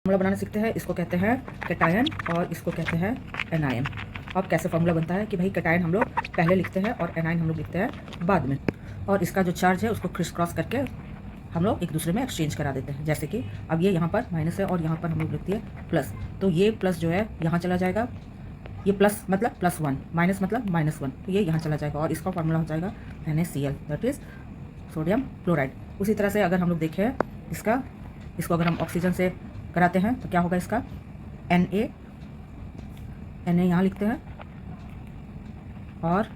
Formula बनाना सीखते हैं, इसको कहते हैं कैटायन और इसको कहते हैं एनायन। अब कैसे फार्मूला बनता है कि भाई कैटायन हम लोग पहले लिखते हैं और एनायन हम लोग लिखते हैं बाद में, और इसका जो चार्ज है उसको क्रिस क्रॉस करके हम लोग एक दूसरे में एक्सचेंज करा देते हैं। जैसे कि अब ये यहाँ पर माइनस है और यहाँ पर हम लोग लिखते हैं प्लस, तो ये प्लस जो है यहाँ चला जाएगा, ये प्लस मतलब +1, माइनस मतलब -1, तो ये यहाँ चला जाएगा और इसका फार्मूला हो जाएगा NaCl, that is sodium chloride. उसी तरह से अगर हम लोग देखें इसको अगर हम ऑक्सीजन से कराते हैं तो क्या होगा इसका Na यहाँ लिखते हैं और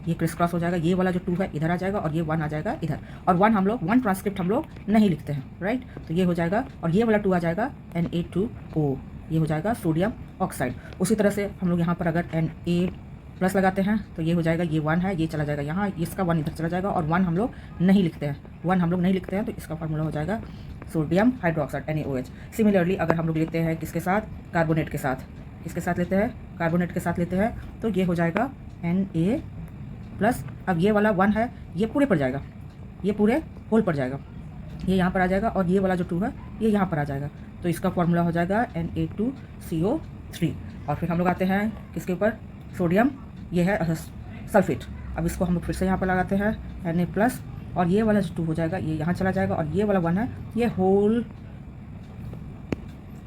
ये क्रिस क्रॉस हो जाएगा, ये वाला जो 2 है इधर आ जाएगा और ये 1 आ जाएगा इधर, और 1 ट्रांसक्रिप्ट हम लोग नहीं लिखते हैं, राइट। तो ये हो जाएगा और ये वाला 2 आ जाएगा Na2O, ये हो जाएगा सोडियम ऑक्साइड। उसी तरह से हम लोग यहाँ पर अगर Na+ लगाते हैं तो ये हो जाएगा, ये 1 है, ये चला जाएगा यहाँ, इसका 1 इधर चला जाएगा, और 1 हम लोग नहीं लिखते हैं, 1 हम लोग नहीं लिखते हैं, तो इसका फार्मूला हो जाएगा सोडियम हाइड्रोक्साइड NaOH। सिमिलरली अगर हम लोग लेते हैं किसके साथ, कार्बोनेट के साथ, किसके साथ लेते हैं, कार्बोनेट के साथ लेते हैं, तो ये हो जाएगा Na+। अब ये वाला 1 है, ये पूरे पर जाएगा, ये पूरे होल पर जाएगा, ये यहाँ पर आ जाएगा, और ये वाला जो 2 है ये यहाँ पर आ जाएगा, तो इसका फार्मूला हो जाएगा Na2CO3। और फिर हम लोग आते हैं किसके ऊपर, सोडियम, ये है सल्फेट। अब इसको हम लोग फिर से यहाँ पर लगाते हैं Na+, और ये वाला जो 2 हो जाएगा ये यहाँ चला जाएगा, और ये वाला 1 है ये होल,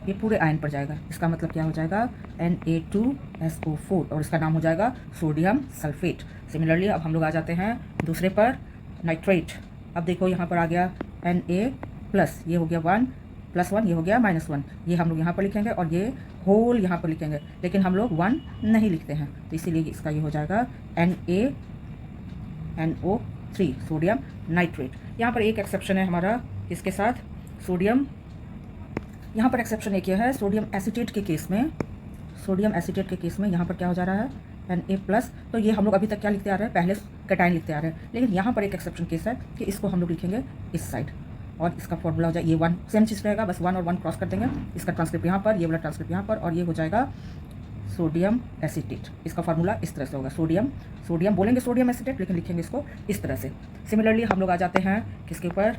ये पूरे आयन पर जाएगा। इसका मतलब क्या हो जाएगा Na2SO4, और इसका नाम हो जाएगा सोडियम सल्फेट। सिमिलरली अब हम लोग आ जाते हैं दूसरे पर, नाइट्रेट। अब देखो यहाँ पर आ गया Na+, ये हो गया 1 +1, ये हो गया -1, ये हम लोग यहाँ पर लिखेंगे और ये होल यहाँ पर लिखेंगे, लेकिन हम लोग 1 नहीं लिखते हैं, तो इसीलिए इसका ये हो जाएगा NaNO3, सोडियम नाइट्रेट। यहाँ पर एक एक्सेप्शन है हमारा, किसके साथ, सोडियम, यहाँ पर एक्सेप्शन एक है सोडियम एसीटेट के केस में, सोडियम एसीटेट के केस में यहाँ पर क्या हो जा रहा है Na+, तो ये हम लोग अभी तक क्या लिखते आ रहे हैं, पहले कैटायन लिखते आ रहे हैं, लेकिन यहाँ पर एक एक्सेप्शन केस है कि इसको हम लोग लिखेंगे इस साइड, और इसका फॉर्मूला हो जाए ये 1, सेम चीज़ रहेगा, बस 1 और 1 क्रॉस कर देंगे, इसका ट्रांसक्रिप्ट यहाँ पर, ये वाला ट्रांसक्रिप्ट यहाँ पर, और ये हो जाएगा सोडियम एसीटेट। इसका फार्मूला इस तरह से होगा, सोडियम बोलेंगे सोडियम एसीटेट, लेकिन लिखेंगे इसको इस तरह से। सिमिलरली हम लोग आ जाते हैं किसके ऊपर,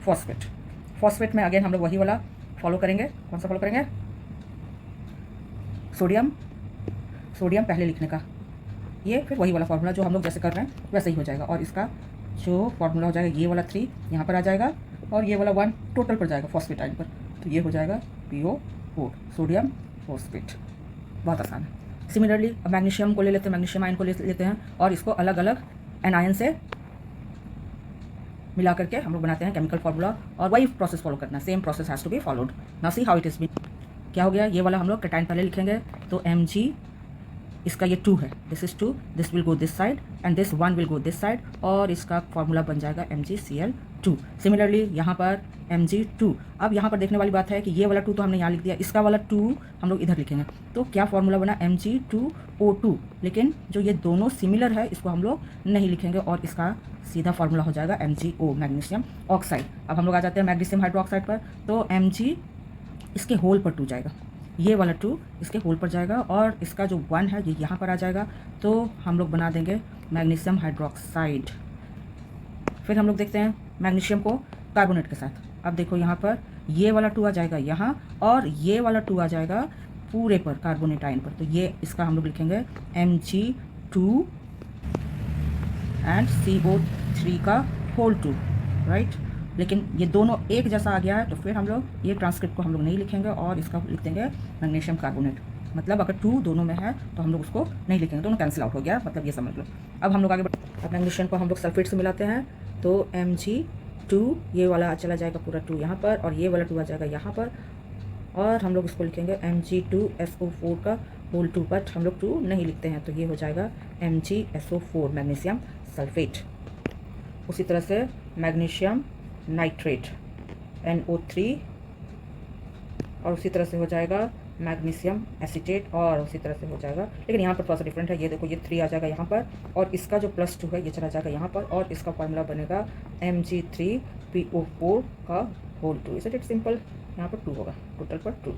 फॉस्फेट में अगेन हम लोग वही वाला फॉलो करेंगे। कौन सा फॉलो करेंगे, सोडियम पहले लिखने का, ये फिर वही वाला फार्मूला जो हम लोग जैसे कर रहे हैं वैसे ही हो जाएगा, और इसका जो फार्मूला हो जाएगा ये वाला 3 यहाँ पर आ जाएगा, और ये वाला 1 टोटल पर जाएगा फॉस्फेट आयन पर, तो ये हो जाएगा PO4, सोडियम फॉस्फेट। बहुत आसान है। सिमिलरली अब मैग्नीशियम को ले लेते हैं, मैग्नीशियम आयन को ले लेते हैं, और इसको अलग अलग एनायन से मिला करके हम लोग बनाते हैं केमिकल फार्मूला, और वही प्रोसेस फॉलो करना है, same process has to be followed. Now see how it is been. क्या हो गया, ये वाला हम लोग कैटायन पहले लिखेंगे, तो Mg, इसका ये 2 है, this is 2, this will go this side and this 1 will go this side, और इसका फार्मूला बन जाएगा MgCl2। सिमिलरली यहाँ पर Mg2। अब यहाँ पर देखने वाली बात है कि ये वाला 2 तो हमने यहाँ लिख दिया, इसका वाला 2 हम लोग इधर लिखेंगे, तो क्या फार्मूला बना Mg2O2, लेकिन जो ये दोनों सिमिलर है इसको हम लोग नहीं लिखेंगे, और इसका सीधा फार्मूला हो जाएगा MgO, मैग्नीशियम ऑक्साइड। अब हम लोग आ जाते हैं मैग्नीशियम हाइड्रोक्साइड पर, तो Mg इसके होल पर 2 जाएगा, ये वाला 2 इसके होल पर जाएगा, और इसका जो 1 है ये यहाँ पर आ जाएगा, तो हम लोग बना देंगे मैग्नीशियम हाइड्रोक्साइड। फिर हम लोग देखते हैं मैग्नीशियम को कार्बोनेट के साथ। अब देखो यहाँ पर ये वाला 2 आ जाएगा यहाँ, और ये वाला 2 आ जाएगा पूरे पर कार्बोनेट आयन पर, तो ये इसका हम लोग लिखेंगे Mg2 एंड CO3 का होल 2, राइट। लेकिन ये दोनों एक जैसा आ गया है, तो फिर हम लोग ये ट्रांसक्रिप्ट को हम लोग नहीं लिखेंगे, और इसका लिख देंगे मैग्नीशियम कार्बोनेट। मतलब अगर 2 दोनों में है तो हम लोग उसको नहीं लिखेंगे, दोनों कैंसिल आउट हो गया, मतलब ये समझ लो। अब हम लोग आगे अब मैग्नीशियम को हम लोग सल्फेट से मिलाते हैं, तो Mg2, ये वाला चला जाएगा पूरा 2 यहाँ पर, और ये वाला 2 आ जाएगा यहाँ पर, और हम लोग इसको लिखेंगे Mg2SO4 का होल 2, बट हम लोग 2 नहीं लिखते हैं, तो ये हो जाएगा MgSO4, मैग्नीशियम सल्फेट। उसी तरह से मैग्नीशियम नाइट्रेट NO3, और उसी तरह से हो जाएगा मैग्नीशियम एसीटेट, और उसी तरह से हो जाएगा, लेकिन यहाँ पर थोड़ा सा डिफरेंट है, ये देखो ये 3 आ जाएगा यहाँ पर, और इसका जो +2 है ये चला जाएगा यहाँ पर, और इसका फार्मूला बनेगा Mg3PO4 का होल 2। इज इट सिंपल, यहाँ पर 2 होगा, टोटल पर 2।